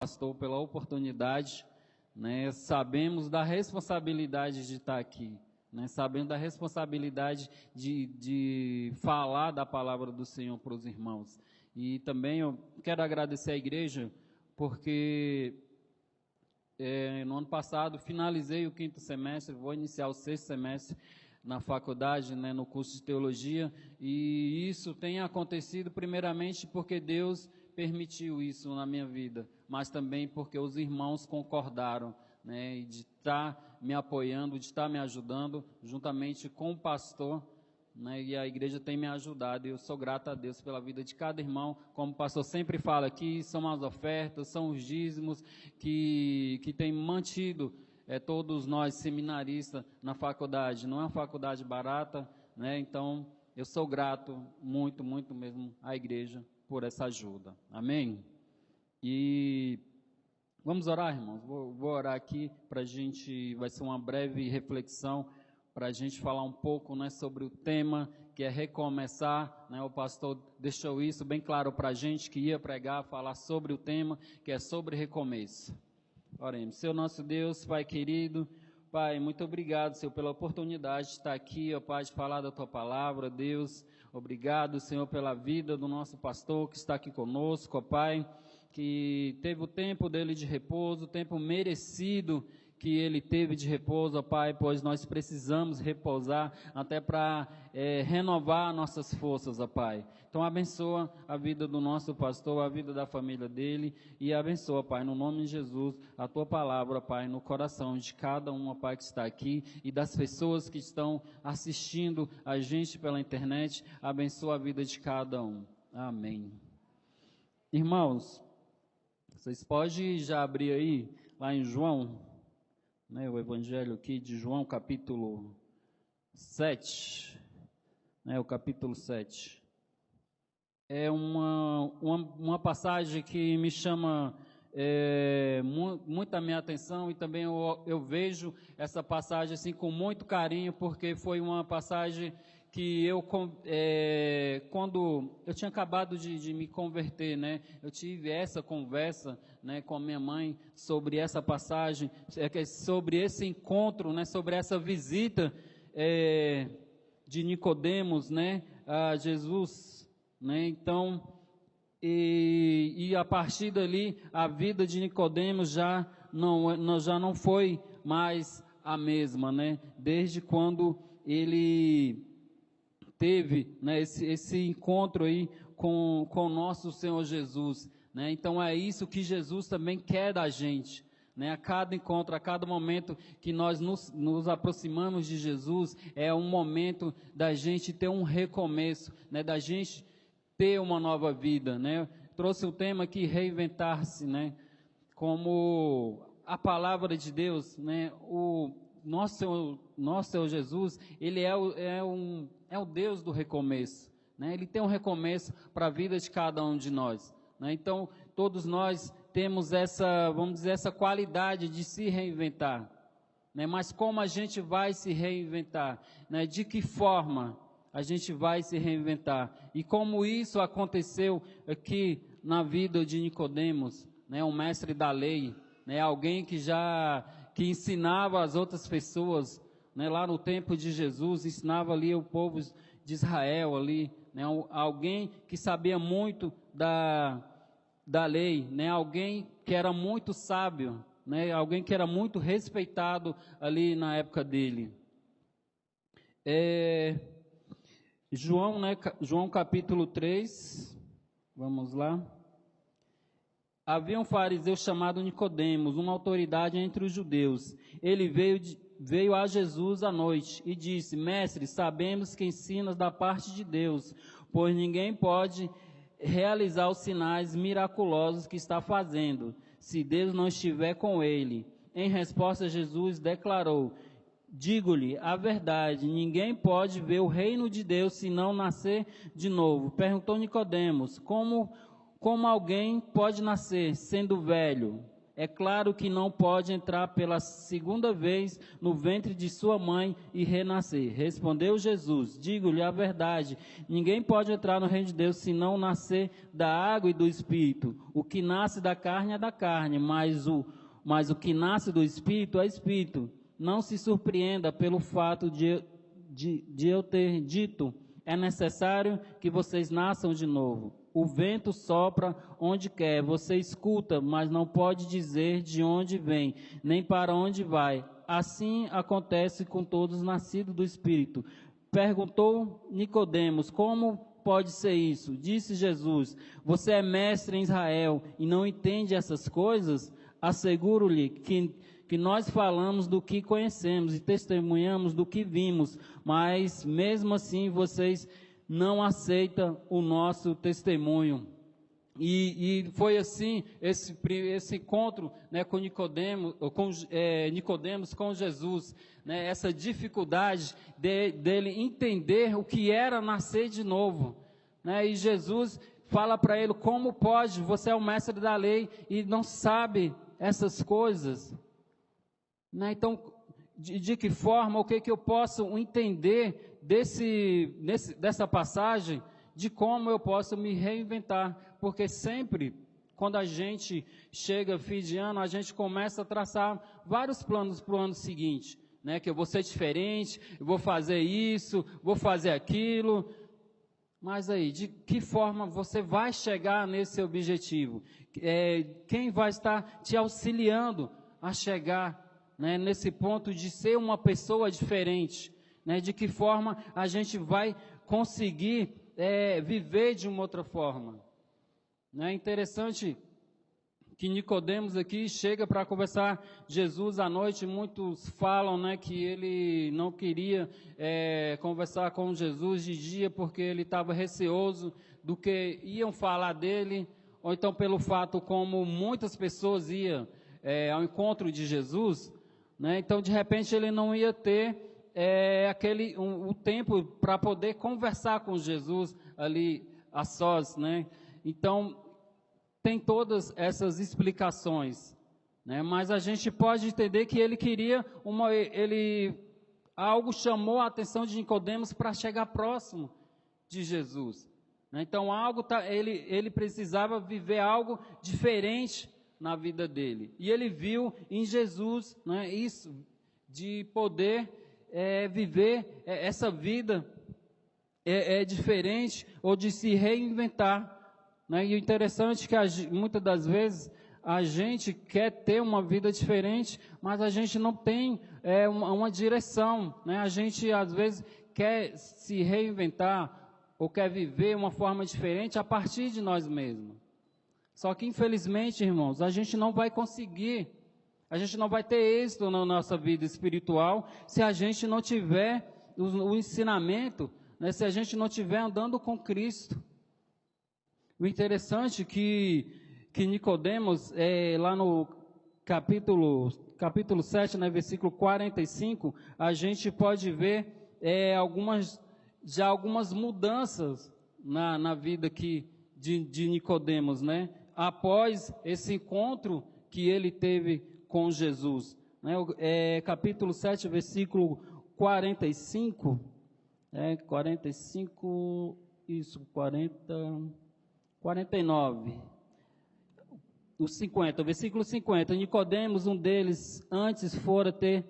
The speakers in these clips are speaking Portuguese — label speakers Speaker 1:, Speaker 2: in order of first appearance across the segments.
Speaker 1: pastor, pela oportunidade, né? Sabemos da responsabilidade de estar aqui, né? Sabemos da responsabilidade de falar da palavra do Senhor para os irmãos. E também eu quero agradecer à igreja, porque no ano passado finalizei o 5º semestre, vou iniciar o 6º semestre na faculdade, né, no curso de teologia, e isso tem acontecido primeiramente porque Deus permitiu isso na minha vida, mas também porque os irmãos concordaram, né, de estar me apoiando, de estar me ajudando, juntamente com o pastor, né, e a igreja tem me ajudado, e eu sou grato a Deus pela vida de cada irmão. Como o pastor sempre fala aqui, são as ofertas, são os dízimos que tem mantido todos nós seminaristas na faculdade. Não é uma faculdade barata, né? Então eu sou grato muito, muito mesmo à igreja por essa ajuda. Amém? E vamos orar, irmãos. Vou orar aqui para a gente, vai ser uma breve reflexão para a gente falar um pouco, né, sobre o tema que é recomeçar, né? O pastor deixou isso bem claro para a gente, que ia pregar, falar sobre o tema, que é sobre recomeço. Oremos. Senhor nosso Deus, Pai querido, Pai, muito obrigado, Senhor, pela oportunidade de estar aqui, ó Pai, de falar da Tua palavra, Deus. Obrigado, Senhor, pela vida do nosso pastor que está aqui conosco, ó Pai, que teve o tempo dele de repouso, o tempo merecido que ele teve de repouso, ó Pai, pois nós precisamos repousar até para renovar nossas forças, ó Pai. Então abençoa a vida do nosso pastor, a vida da família dele, e abençoa, Pai, no nome de Jesus, a Tua palavra, ó Pai, no coração de cada um, ó Pai, que está aqui, e das pessoas que estão assistindo a gente pela internet, abençoa a vida de cada um. Amém. Irmãos, vocês podem já abrir aí, lá em João, né, o evangelho aqui de João, capítulo 7, né, o capítulo 7. É uma passagem que me chama muito a minha atenção, e também eu vejo essa passagem assim com muito carinho, porque foi uma passagem que quando eu tinha acabado de me converter, né, eu tive essa conversa, né, com a minha mãe sobre essa passagem, sobre esse encontro, né, sobre essa visita de Nicodemos, né, a Jesus, né. Então, e a partir dali a vida de Nicodemos já não foi mais a mesma, né, desde quando ele teve, né, esse encontro aí com o nosso Senhor Jesus, né? Então é isso que Jesus também quer da gente, né? A cada encontro, a cada momento que nós nos aproximamos de Jesus, é um momento da gente ter um recomeço, né? Da gente ter uma nova vida, né? Trouxe o tema aqui, reinventar-se, né? Como a palavra de Deus, né? O nosso Senhor Jesus, ele é o Deus do recomeço, né? Ele tem um recomeço para a vida de cada um de nós, né? Então, todos nós temos essa, vamos dizer, essa qualidade de se reinventar, né? Mas como a gente vai se reinventar, né? De que forma a gente vai se reinventar? E como isso aconteceu aqui na vida de Nicodemos, né? Um mestre da lei, né? Alguém que ensinava as outras pessoas, né, lá no tempo de Jesus, ensinava ali o povo de Israel ali, né, alguém que sabia muito da lei, né, alguém que era muito sábio, né, alguém que era muito respeitado ali na época dele. João, né, João capítulo 3, vamos lá. Havia um fariseu chamado Nicodemos, uma autoridade entre os judeus. Ele veio a Jesus à noite e disse: Mestre, sabemos que ensinas da parte de Deus, pois ninguém pode realizar os sinais miraculosos que está fazendo, se Deus não estiver com ele. Em resposta, Jesus declarou: Digo-lhe a verdade, ninguém pode ver o reino de Deus se não nascer de novo. Perguntou Nicodemos: Como alguém pode nascer sendo velho? É claro que não pode entrar pela segunda vez no ventre de sua mãe e renascer. Respondeu Jesus: digo-lhe a verdade, ninguém pode entrar no reino de Deus se não nascer da água e do Espírito. O que nasce da carne é da carne, mas o que nasce do Espírito é Espírito. Não se surpreenda pelo fato de eu ter dito, é necessário que vocês nasçam de novo. O vento sopra onde quer, você escuta, mas não pode dizer de onde vem, nem para onde vai. Assim acontece com todos nascidos do Espírito. Perguntou Nicodemos: como pode ser isso? Disse Jesus: você é mestre em Israel e não entende essas coisas? Asseguro-lhe que nós falamos do que conhecemos e testemunhamos do que vimos, mas mesmo assim vocês não aceitam o nosso testemunho. E foi assim esse encontro, né, com Nicodemos com Jesus, né, essa dificuldade dele entender o que era nascer de novo, né, e Jesus fala para ele: como pode, você é o mestre da lei e não sabe essas coisas, né? Então, de que forma, o que eu posso entender dessa passagem, de como eu posso me reinventar? Porque sempre, quando a gente chega fim de ano, a gente começa a traçar vários planos para o ano seguinte, né? Que eu vou ser diferente, eu vou fazer isso, vou fazer aquilo. Mas aí, de que forma você vai chegar nesse objetivo? Quem vai estar te auxiliando a chegar, né, nesse ponto de ser uma pessoa diferente? Né, de que forma a gente vai conseguir viver de uma outra forma? É interessante que Nicodemos aqui chega para conversar Jesus à noite. Muitos falam, né, que ele não queria conversar com Jesus de dia porque ele estava receoso do que iam falar dele, ou então pelo fato como muitas pessoas iam ao encontro de Jesus, né, então de repente ele não ia ter o tempo para poder conversar com Jesus ali a sós, né? Então tem todas essas explicações, né? Mas a gente pode entender que ele queria algo chamou a atenção de Nicodemos para chegar próximo de Jesus, né? Então ele precisava viver algo diferente na vida dele, e ele viu em Jesus, né, isso de poder viver essa vida diferente, ou de se reinventar, né? E o interessante é que muitas das vezes a gente quer ter uma vida diferente, mas a gente não tem uma direção, né? A gente às vezes quer se reinventar ou quer viver uma forma diferente a partir de nós mesmos. Só que infelizmente, irmãos, a gente não vai conseguir. A gente não vai ter êxito na nossa vida espiritual se a gente não tiver o ensinamento, né, se a gente não estiver andando com Cristo. O interessante é que Nicodemos, lá no capítulo 7, né, versículo 45, a gente pode ver algumas mudanças na vida aqui de Nicodemos, né, após esse encontro que ele teve com Jesus, né? Capítulo 7, versículo 45, 49, o 50, versículo 50, Nicodemos, um deles, antes fora ter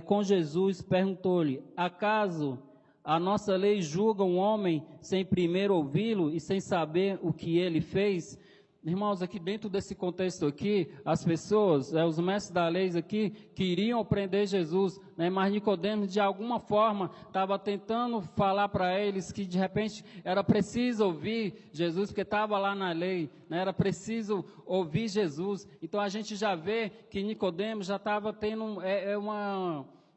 Speaker 1: com Jesus, perguntou-lhe: acaso a nossa lei julga um homem sem primeiro ouvi-lo e sem saber o que ele fez? Irmãos, aqui dentro desse contexto aqui, as pessoas, os mestres da lei aqui, queriam prender Jesus, né? Mas Nicodemos, de alguma forma, estava tentando falar para eles que, de repente, era preciso ouvir Jesus, porque estava lá na lei, né? Era preciso ouvir Jesus. Então, a gente já vê que Nicodemos já estava tendo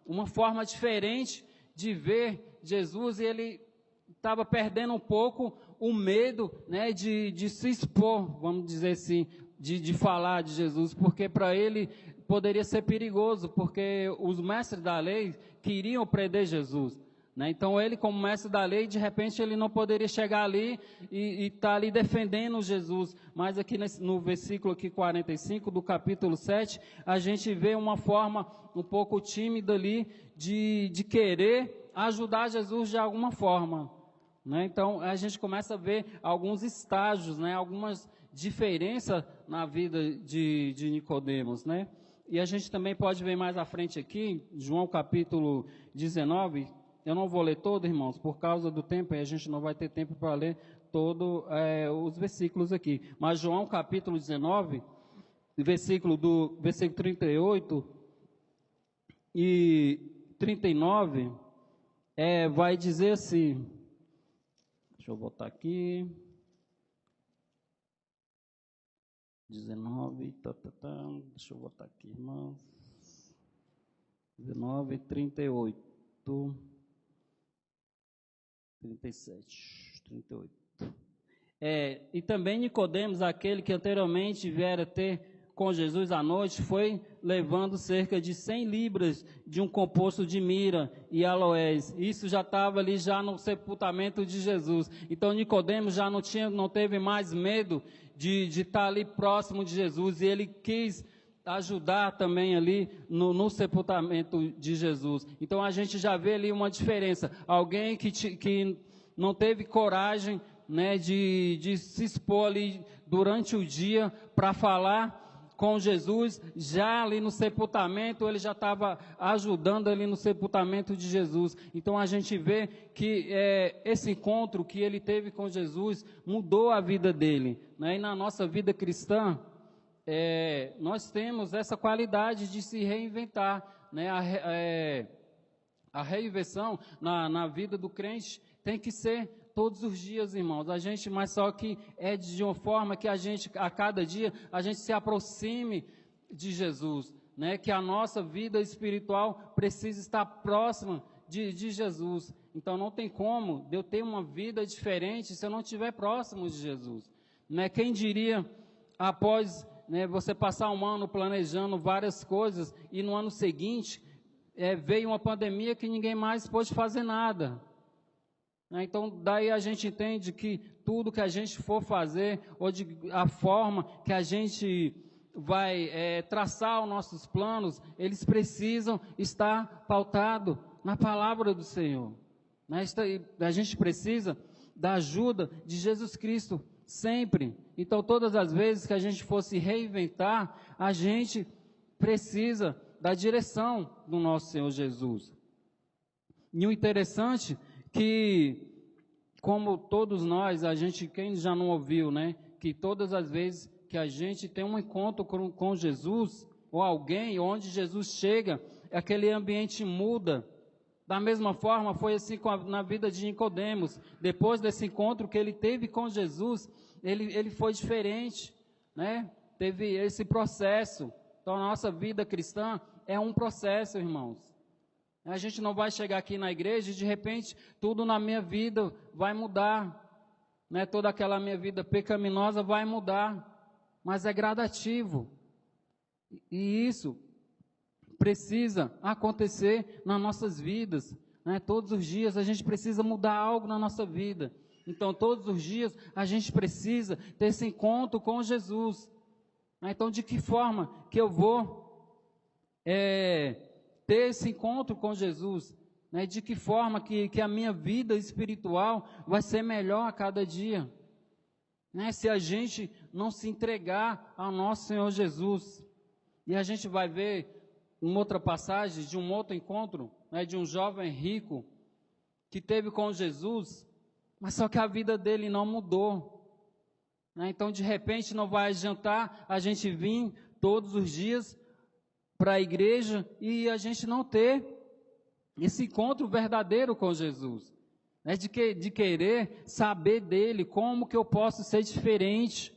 Speaker 1: uma forma diferente de ver Jesus, e ele estava perdendo um pouco o medo, né, de se expor, vamos dizer assim, de falar de Jesus, porque para ele poderia ser perigoso, porque os mestres da lei queriam prender Jesus, né? Então ele, como mestre da lei, de repente ele não poderia chegar ali e estar ali defendendo Jesus. Mas aqui no versículo aqui 45 do capítulo 7, a gente vê uma forma um pouco tímida ali de querer ajudar Jesus de alguma forma, né? Então a gente começa a ver alguns estágios, né? Algumas diferenças na vida de Nicodemos, né? E a gente também pode ver mais à frente aqui, João capítulo 19, eu não vou ler todo, irmãos, por causa do tempo, e a gente não vai ter tempo para ler todos os versículos aqui. Mas João capítulo 19, versículo 38 e 39, vai dizer assim, deixa eu botar aqui, 19, deixa eu botar aqui, irmãos, 19, 38, 37, 38. E também Nicodemos, aquele que anteriormente viera ter com Jesus à noite, foi levando cerca de 100 libras de um composto de mira e aloés. Isso já estava ali já no sepultamento de Jesus. Então Nicodemos já não teve mais medo de estar ali próximo de Jesus, e ele quis ajudar também ali no sepultamento de Jesus. Então a gente já vê ali uma diferença. Alguém que não teve coragem, né, de se expor ali durante o dia para falar com Jesus, já ali no sepultamento, ele já estava ajudando ali no sepultamento de Jesus. Então a gente vê que esse encontro que ele teve com Jesus mudou a vida dele, né? E na nossa vida cristã, nós temos essa qualidade de se reinventar, né? A reinvenção na vida do crente tem que ser todos os dias, irmãos. Mas só que é de uma forma que a cada dia, a gente se aproxime de Jesus, né? Que a nossa vida espiritual precisa estar próxima de Jesus. Então não tem como eu ter uma vida diferente se eu não estiver próximo de Jesus, né? Quem diria, após, né, você passar um ano planejando várias coisas e no ano seguinte veio uma pandemia que ninguém mais pôde fazer nada. Então, daí a gente entende que tudo que a gente for fazer, ou a forma que a gente vai traçar os nossos planos, eles precisam estar pautados na palavra do Senhor, né? A gente precisa da ajuda de Jesus Cristo sempre. Então, todas as vezes que a gente for se reinventar, a gente precisa da direção do nosso Senhor Jesus. E o interessante que, como todos nós, quem já não ouviu, né, que todas as vezes que a gente tem um encontro com Jesus, ou alguém, onde Jesus chega, aquele ambiente muda. Da mesma forma, foi assim na vida de Nicodemos. Depois desse encontro que ele teve com Jesus, ele foi diferente, né? Teve esse processo. Então, a nossa vida cristã é um processo, irmãos. A gente não vai chegar aqui na igreja e de repente tudo na minha vida vai mudar, né? Toda aquela minha vida pecaminosa vai mudar, mas é gradativo. E isso precisa acontecer nas nossas vidas, né? Todos os dias a gente precisa mudar algo na nossa vida. Então todos os dias a gente precisa ter esse encontro com Jesus. Então de que forma que eu vou ter esse encontro com Jesus, né? De que forma que a minha vida espiritual vai ser melhor a cada dia, né? Se a gente não se entregar ao nosso Senhor Jesus. E a gente vai ver uma outra passagem de um outro encontro, né? De um jovem rico que teve com Jesus, mas só que a vida dele não mudou, né? Então de repente não vai adiantar a gente vir todos os dias para a igreja e a gente não ter esse encontro verdadeiro com Jesus, né? De querer saber dele, como que eu posso ser diferente,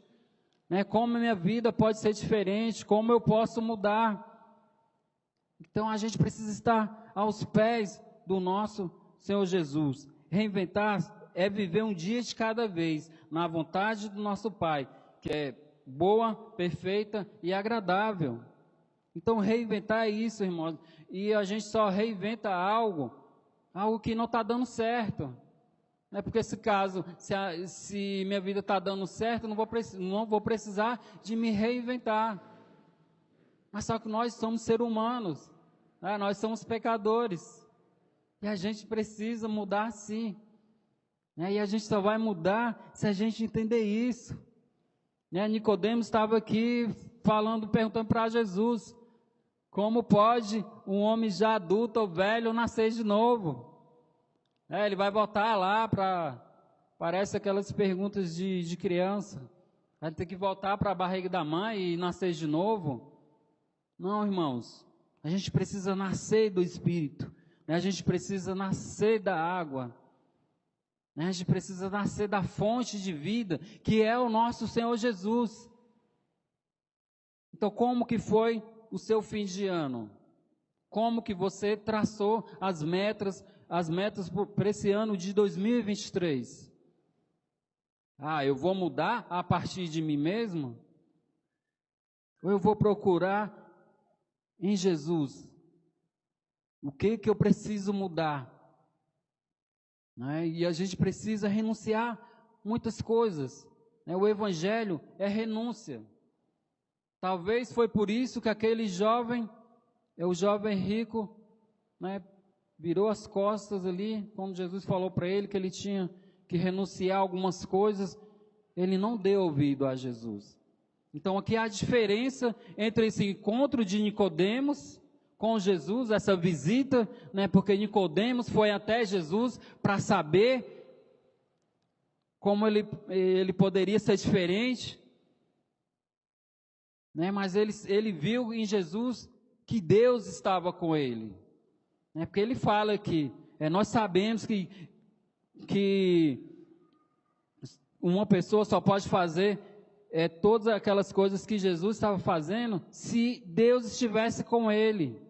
Speaker 1: né? Como a minha vida pode ser diferente, como eu posso mudar. Então a gente precisa estar aos pés do nosso Senhor Jesus. Reinventar é viver um dia de cada vez, na vontade do nosso Pai, que é boa, perfeita e agradável. Então reinventar é isso, irmãos. E a gente só reinventa algo algo que não está dando certo. Não é porque esse caso, se minha vida está dando certo, não vou precisar de me reinventar. Mas só que nós somos seres humanos, né? Nós somos pecadores. E a gente precisa mudar sim. E a gente só vai mudar se a gente entender isso. Nicodemos estava aqui perguntando para Jesus, como pode um homem já adulto ou velho nascer de novo? Ele vai voltar lá parece aquelas perguntas de criança, vai ter que voltar para a barriga da mãe e nascer de novo? Não, irmãos, a gente precisa nascer do Espírito, a gente precisa nascer da água, a gente precisa nascer da fonte de vida, que é o nosso Senhor Jesus. Então, como que foi o seu fim de ano? Como que você traçou as metas para esse ano de 2023? Eu vou mudar a partir de mim mesmo? Ou eu vou procurar em Jesus o que eu preciso mudar? E a gente precisa renunciar muitas coisas. O Evangelho é renúncia. Talvez foi por isso que aquele jovem, o jovem rico, virou as costas ali, quando Jesus falou para ele que ele tinha que renunciar a algumas coisas, ele não deu ouvido a Jesus. Então aqui há a diferença entre esse encontro de Nicodemos com Jesus, essa visita, porque Nicodemos foi até Jesus para saber como ele poderia ser diferente, mas ele viu em Jesus que Deus estava com ele, porque ele fala que nós sabemos que uma pessoa só pode fazer todas aquelas coisas que Jesus estava fazendo se Deus estivesse com ele.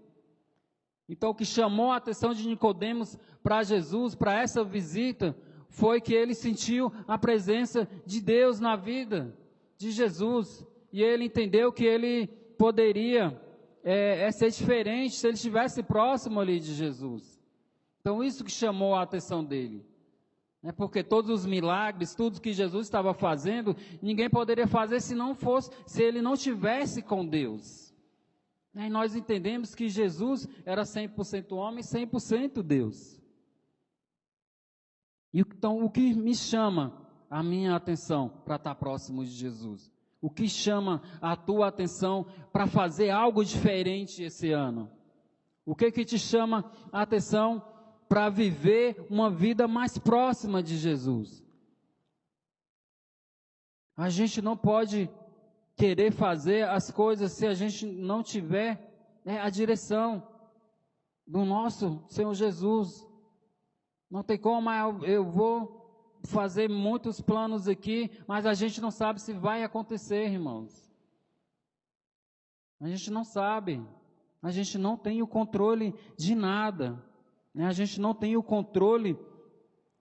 Speaker 1: Então o que chamou a atenção de Nicodemos para Jesus, para essa visita, foi que ele sentiu a presença de Deus na vida de Jesus, e ele entendeu que ele poderia ser diferente se ele estivesse próximo ali de Jesus. Então isso que chamou a atenção dele, porque todos os milagres, tudo que Jesus estava fazendo, ninguém poderia fazer se ele não tivesse com Deus. E nós entendemos que Jesus era 100% homem e 100% Deus. Então, o que me chama a minha atenção para estar próximo de Jesus? O que chama a tua atenção para fazer algo diferente esse ano? O que te chama a atenção para viver uma vida mais próxima de Jesus? A gente não pode querer fazer as coisas se a gente não tiver a direção do nosso Senhor Jesus. Não tem como, eu vou fazer muitos planos aqui, mas a gente não sabe se vai acontecer, irmãos. A gente não sabe, a gente não tem o controle de nada, a gente não tem o controle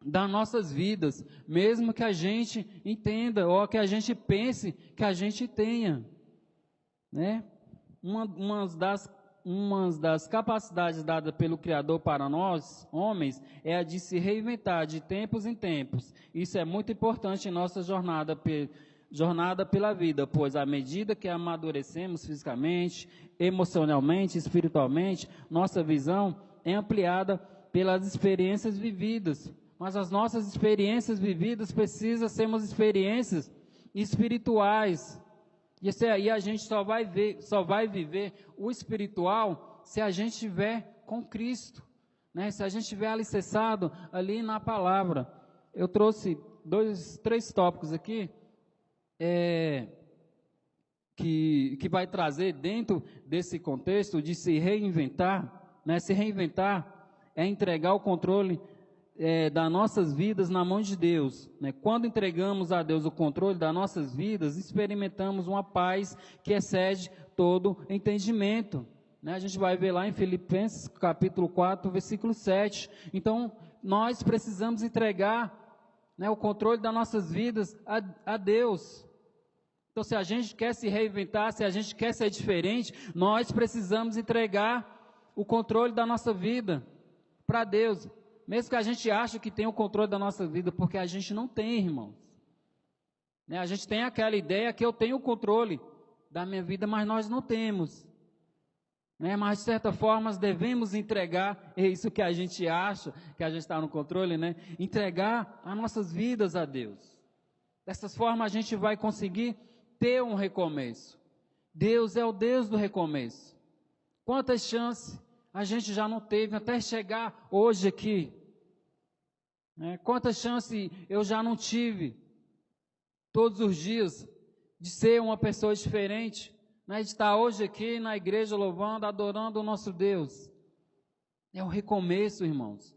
Speaker 1: das nossas vidas, mesmo que a gente entenda, ou que a gente pense que a gente tenha, Uma das capacidades dadas pelo Criador para nós, homens, é a de se reinventar de tempos em tempos. Isso é muito importante em nossa jornada pela vida, pois à medida que amadurecemos fisicamente, emocionalmente, espiritualmente, nossa visão é ampliada pelas experiências vividas. Mas as nossas experiências vividas precisam sermos experiências espirituais. E aí a gente só vai viver o espiritual se a gente estiver com Cristo, se a gente estiver alicerçado ali na palavra. Eu trouxe 3 tópicos aqui, que vai trazer dentro desse contexto de se reinventar. Se reinventar é entregar o controle das nossas vidas na mão de Deus. Quando entregamos a Deus o controle das nossas vidas, experimentamos uma paz que excede todo entendimento. A gente vai ver lá em Filipenses capítulo 4, versículo 7. Então, nós precisamos entregar o controle das nossas vidas a Deus. Então, se a gente quer se reinventar, se a gente quer ser diferente, nós precisamos entregar o controle da nossa vida para Deus. Mesmo que a gente ache que tem o controle da nossa vida, porque a gente não tem, irmãos. Né? A gente tem aquela ideia que eu tenho o controle da minha vida, mas nós não temos. Né? Mas, de certa forma, devemos entregar, é isso que a gente acha, que a gente está no controle, né? Entregar as nossas vidas a Deus. Dessa forma, a gente vai conseguir ter um recomeço. Deus é o Deus do recomeço. Quantas chances a gente já não teve até chegar hoje aqui? Né? Quantas chances eu já não tive todos os dias de ser uma pessoa diferente, né? De estar hoje aqui na igreja louvando, adorando o nosso Deus. É um recomeço, irmãos.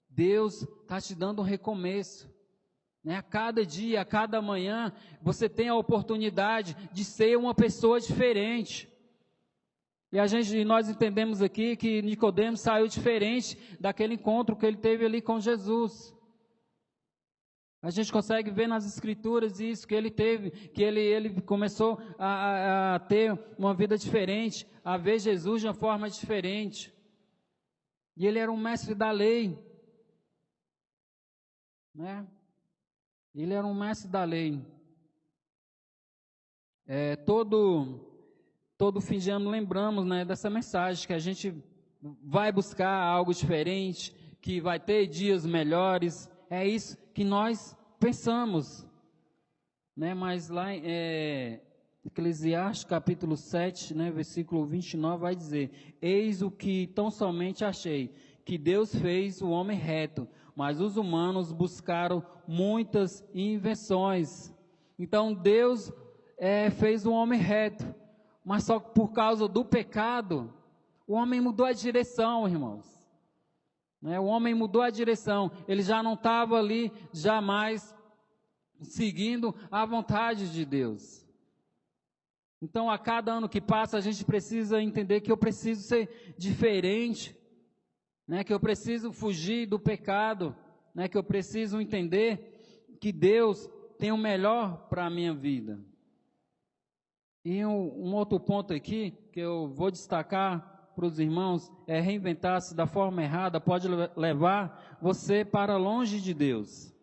Speaker 1: Deus está te dando um recomeço. Né? A cada dia, a cada manhã, você tem a oportunidade de ser uma pessoa diferente. E nós entendemos aqui que Nicodemos saiu diferente daquele encontro que ele teve ali com Jesus. A gente consegue ver nas escrituras isso que ele teve, que ele começou a ter uma vida diferente, a ver Jesus de uma forma diferente. E ele era um mestre da lei, né? Ele era um mestre da lei. Todo fim de ano lembramos, né, dessa mensagem, que a gente vai buscar algo diferente, que vai ter dias melhores. É isso que nós pensamos. Né? Mas lá em Eclesiastes capítulo 7, né, versículo 29, vai dizer: eis o que tão somente achei, que Deus fez o homem reto, mas os humanos buscaram muitas invenções. Então Deus fez o homem reto, mas só que por causa do pecado, o homem mudou a direção, irmãos. Né? O homem mudou a direção, ele já não estava ali, jamais seguindo a vontade de Deus. Então, a cada ano que passa, a gente precisa entender que eu preciso ser diferente, né? Que eu preciso fugir do pecado, né? Que eu preciso entender que Deus tem o melhor para a minha vida. E um outro ponto aqui, que eu vou destacar para os irmãos, é reinventar-se da forma errada, pode levar você para longe de Deus.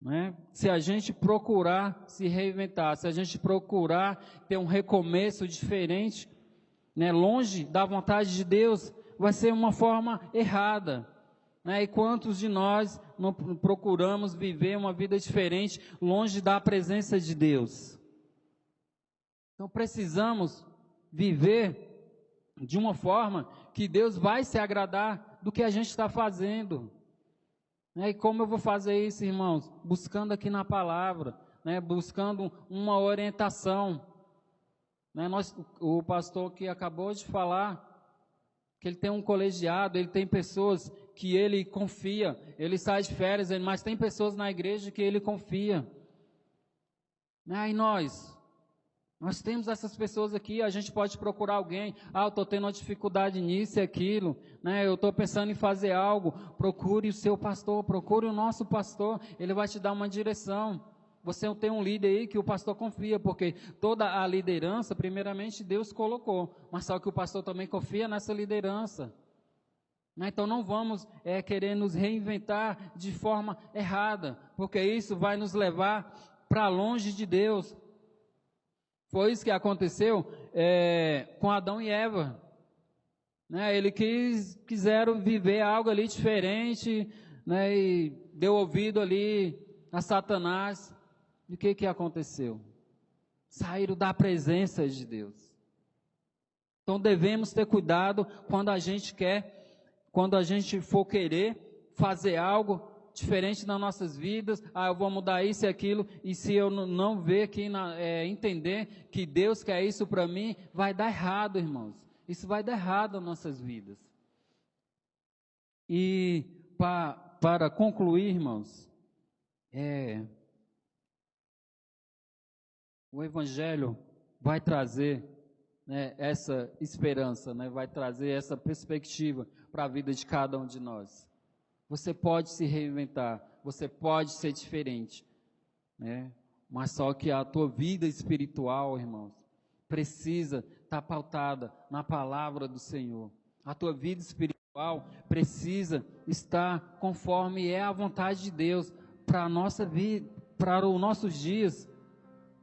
Speaker 1: Né? Se a gente procurar se reinventar, se a gente procurar ter um recomeço diferente, né, longe da vontade de Deus, vai ser uma forma errada. Né? E quantos de nós não procuramos viver uma vida diferente, longe da presença de Deus? Então precisamos viver de uma forma que Deus vai se agradar do que a gente está fazendo. E como eu vou fazer isso, irmãos? Buscando aqui na palavra, né? Buscando uma orientação. Né? O pastor que acabou de falar, que ele tem um colegiado, ele tem pessoas que ele confia, ele sai de férias, mas tem pessoas na igreja que ele confia. Né? E nós temos essas pessoas aqui, a gente pode procurar alguém, eu estou tendo uma dificuldade nisso e aquilo, né? Eu estou pensando em fazer algo, procure o seu pastor, procure o nosso pastor, ele vai te dar uma direção. Você tem um líder aí que o pastor confia, porque toda a liderança, primeiramente, Deus colocou, mas só que o pastor também confia nessa liderança. Né? Então não vamos querer nos reinventar de forma errada, porque isso vai nos levar para longe de Deus. Foi isso que aconteceu com Adão e Eva. Né? Eles quiseram viver algo ali diferente, né? E deu ouvido ali a Satanás. E o que aconteceu? Saíram da presença de Deus. Então devemos ter cuidado quando a gente for querer fazer algo diferente nas nossas vidas, eu vou mudar isso e aquilo, e se eu não ver aqui, entender que Deus quer isso para mim, vai dar errado, irmãos. Isso vai dar errado nas nossas vidas. E para concluir, irmãos, o Evangelho vai trazer, né, essa esperança, né, vai trazer essa perspectiva para a vida de cada um de nós. Você pode se reinventar, você pode ser diferente, né? Mas só que a tua vida espiritual, irmãos, precisa estar pautada na palavra do Senhor. A tua vida espiritual precisa estar conforme é a vontade de Deus para a nossa vida, para os nossos dias,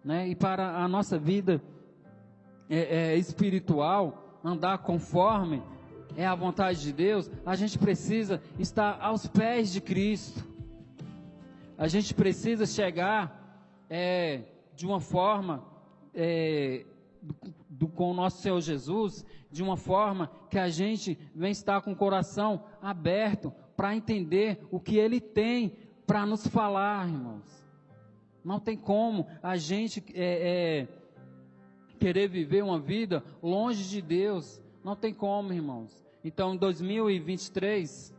Speaker 1: né? E para a nossa vida espiritual, andar conforme é a vontade de Deus. A gente precisa estar aos pés de Cristo. A gente precisa chegar de uma forma com o nosso Senhor Jesus, de uma forma que a gente vem estar com o coração aberto para entender o que Ele tem para nos falar, irmãos. Não tem como a gente querer viver uma vida longe de Deus. Não tem como, irmãos. Então, em 2023,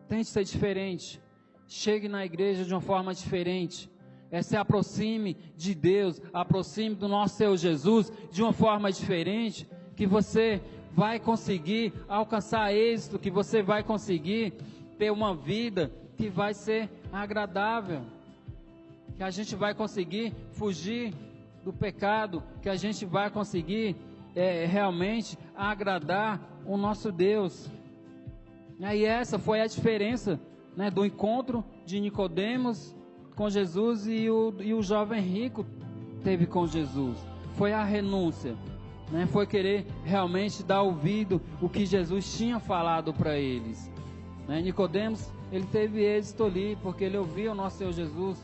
Speaker 1: tente ser diferente. Chegue na igreja de uma forma diferente. Se aproxime de Deus, aproxime do nosso Senhor Jesus de uma forma diferente, que você vai conseguir alcançar êxito, que você vai conseguir ter uma vida que vai ser agradável, que a gente vai conseguir fugir do pecado, que a gente vai conseguir realmente agradar o nosso Deus. E aí essa foi a diferença, né, do encontro de Nicodemos com Jesus e o jovem rico teve com Jesus. Foi a renúncia, né? Foi querer realmente dar ouvido o que Jesus tinha falado para eles, né? Nicodemos, ele teve êxito ali, porque ele ouviu o nosso Senhor Jesus,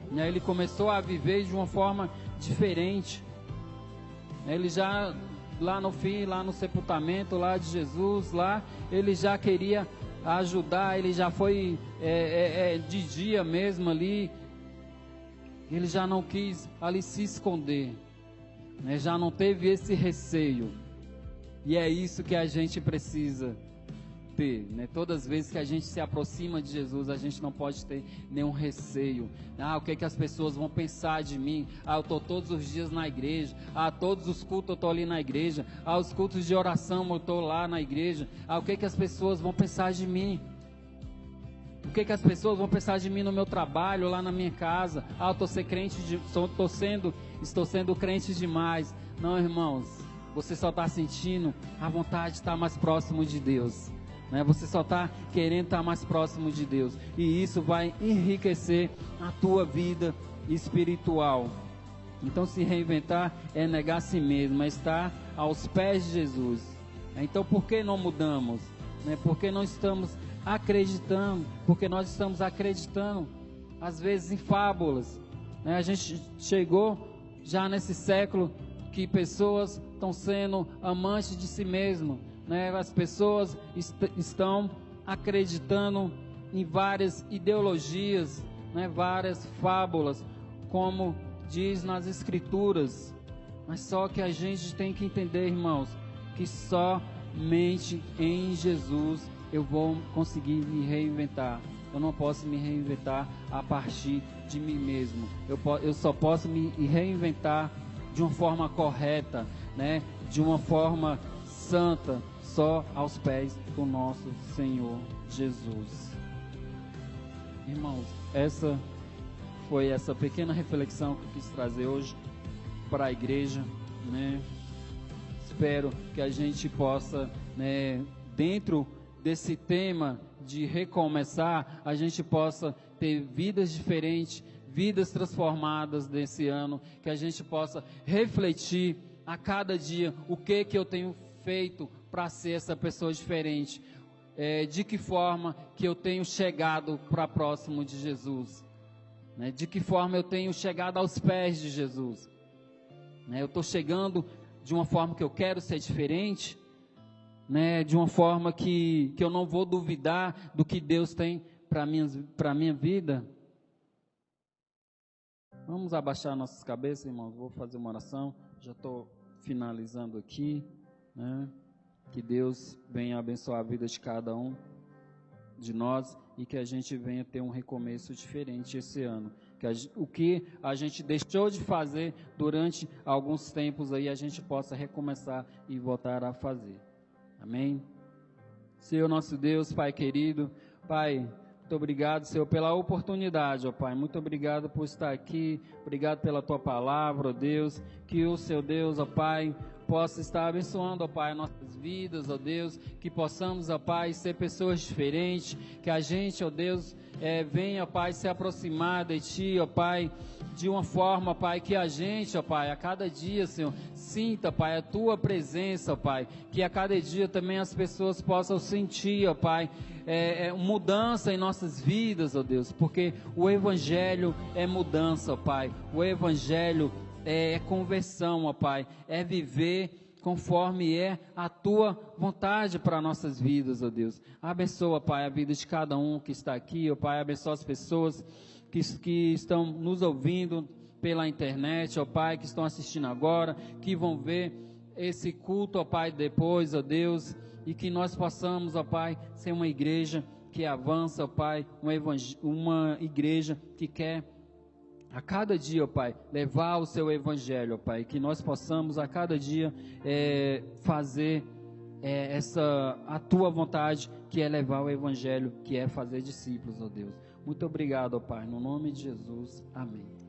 Speaker 1: e aí ele começou a viver de uma forma diferente. Ele já, lá no fim, lá no sepultamento lá de Jesus, lá, ele já queria ajudar, ele já foi de dia mesmo ali, ele já não quis ali se esconder, né? Já não teve esse receio, e é isso que a gente precisa ter, né? Todas as vezes que a gente se aproxima de Jesus, a gente não pode ter nenhum receio. O que as pessoas vão pensar de mim? Eu estou todos os dias na igreja, todos os cultos eu estou ali na igreja, os cultos de oração eu estou lá na igreja. O que as pessoas vão pensar de mim? O que as pessoas vão pensar de mim no meu trabalho, lá na minha casa? Estou sendo crente demais. Não, irmãos, você só está sentindo a vontade de estar mais próximo de Deus, né? Você só está querendo estar mais próximo de Deus, e isso vai enriquecer a tua vida espiritual. Então, se reinventar é negar a si mesmo, é estar aos pés de Jesus. Então, por que não mudamos? Né? Porque não estamos acreditando, porque nós estamos acreditando às vezes em fábulas, né? A gente chegou já nesse século que pessoas estão sendo amantes de si mesmo, né? As pessoas estão acreditando em várias ideologias, né? Várias fábulas, como diz nas Escrituras. Mas só que a gente tem que entender, irmãos, que somente em Jesus eu vou conseguir me reinventar. Eu não posso me reinventar a partir de mim mesmo. Eu só posso me reinventar de uma forma correta, né? De uma forma santa, só aos pés do nosso Senhor Jesus. Irmãos, essa foi essa pequena reflexão que eu quis trazer hoje para a igreja, né? Espero que a gente possa, né, dentro desse tema de recomeçar, a gente possa ter vidas diferentes, vidas transformadas nesse ano, que a gente possa refletir a cada dia o que eu tenho feito para ser essa pessoa diferente, de que forma que eu tenho chegado para próximo de Jesus, né? De que forma eu tenho chegado aos pés de Jesus, né? Eu estou chegando de uma forma que eu quero ser diferente, né? De uma forma que eu não vou duvidar do que Deus tem para a minha vida. Vamos abaixar nossas cabeças, irmãos. Vou fazer uma oração. Já estou finalizando aqui, né? Que Deus venha abençoar a vida de cada um de nós e que a gente venha ter um recomeço diferente esse ano. O que a gente deixou de fazer durante alguns tempos aí, a gente possa recomeçar e voltar a fazer. Amém? Senhor nosso Deus, Pai querido, Pai, Muito obrigado, Senhor, pela oportunidade, ó Pai. Muito obrigado por estar aqui. Obrigado pela Tua palavra, ó Deus. Que o Seu Deus, ó Pai, possa estar abençoando, ó Pai, nossas vidas, ó Deus. Que possamos, ó Pai, ser pessoas diferentes. Que a gente, ó Deus, venha, ó Pai, se aproximar de Ti, ó Pai, de uma forma, Pai, que a gente, ó Pai, a cada dia, Senhor, sinta, Pai, a Tua presença, ó Pai. Que a cada dia também as pessoas possam sentir, ó Pai, mudança em nossas vidas, ó Deus, porque o Evangelho é mudança, ó Pai. O Evangelho é conversão, ó Pai, é viver conforme é a Tua vontade para nossas vidas, ó Deus. Abençoa, Pai, a vida de cada um que está aqui, ó Pai, abençoa as pessoas que estão nos ouvindo pela internet, ó Pai, que estão assistindo agora, que vão ver esse culto, ó Pai, depois, ó Deus, e que nós possamos, ó Pai, ser uma igreja que avança, ó Pai, uma igreja que quer a cada dia, ó Pai, levar o Seu Evangelho, ó Pai, que nós possamos a cada dia fazer a Tua vontade, que é levar o Evangelho, que é fazer discípulos, ó Deus. Muito obrigado, ó Pai, no nome de Jesus, amém.